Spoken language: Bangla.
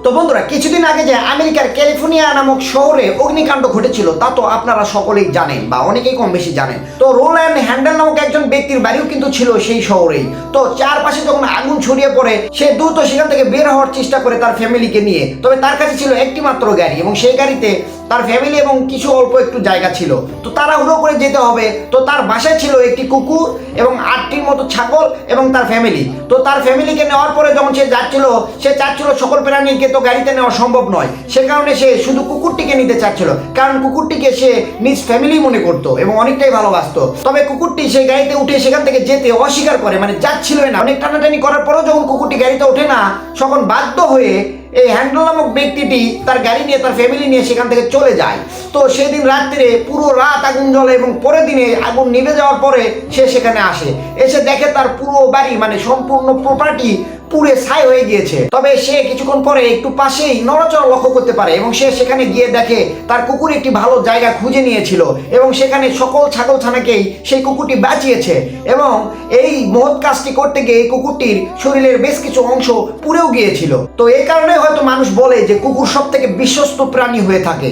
তো বন্ধুরা, কিছুদিন আগে যে আমেরিকার ক্যালিফোর্নিয়া নামক শহরে অগ্নিকাণ্ড ঘটেছিল তা তো আপনারা সকলেই জানেন বা অনেকেই কম বেশি জানেন। তো রোল্যান্ড হ্যান্ডেল নামক একজন ব্যক্তির বাড়িও কিন্তু ছিল সেই শহরেই। তো চারপাশে যখন আগুন ছড়িয়ে পড়ে সে দ্রুত সেখান থেকে বের হওয়ার চেষ্টা করে তার ফ্যামিলিকে নিয়ে। তবে তার কাছে ছিল একটি মাত্র গাড়ি এবং সেই গাড়িতে তার ফ্যামিলি এবং কিছু অল্প একটু জায়গা ছিল। তো তাড়াহুড়ো করে যেতে হবে। তো তার বাসায় ছিল একটি কুকুর এবং 8টির মতো ছাগল এবং তার ফ্যামিলি। তো তার ফ্যামিলিকে নেওয়ার পরে যখন সে যাচ্ছিল, সে চাচ্ছিল সকল প্রাণীকে তো গাড়িতে নেওয়া সম্ভব নয়, সে কারণে সে শুধু কুকুরটিকে নিতে চাচ্ছিল, কারণ কুকুরটিকে সে নিজ ফ্যামিলি মনে করতো এবং অনেকটাই ভালোবাসতো। তবে কুকুরটি সেই গাড়িতে উঠে সেখান থেকে যেতে অস্বীকার করে, মানে যাচ্ছিলই না। অনেক টানাটানি করার পরেও যখন কুকুরটি গাড়িতে ওঠে না, তখন বাধ্য হয়ে এই হ্যান্ডেল নামক ব্যক্তিটি তার গাড়ি নিয়ে তার ফ্যামিলি নিয়ে সেখান থেকে চলে যায়। তো সেদিন রাত্রে পুরো রাত আগুন জ্বলে এবং পরের দিনে আগুন নিভে যাওয়ার পরে সে সেখানে আসে, এসে দেখে তার পুরো বাড়ি মানে সম্পূর্ণ প্রপার্টি পুড়ে ছাই হয়ে গিয়েছে। তবে সে কিছুক্ষণ পরে একটু পাশেই নড়াচড়া লক্ষ্য করতে পারে এবং সে সেখানে গিয়ে দেখে তার কুকুর একটি ভালো জায়গা খুঁজে নিয়েছিল এবং সেখানে সকল ছাগল ছানাকেই সেই কুকুরটি বাঁচিয়েছে। এবং এই মহৎ কাজটি করতে গিয়ে এই কুকুরটির শরীরের বেশ কিছু অংশ পুড়েও গিয়েছিল। তো এই কারণে হয়তো মানুষ বলে যে কুকুর সব থেকে বিশ্বস্ত প্রাণী হয়ে থাকে।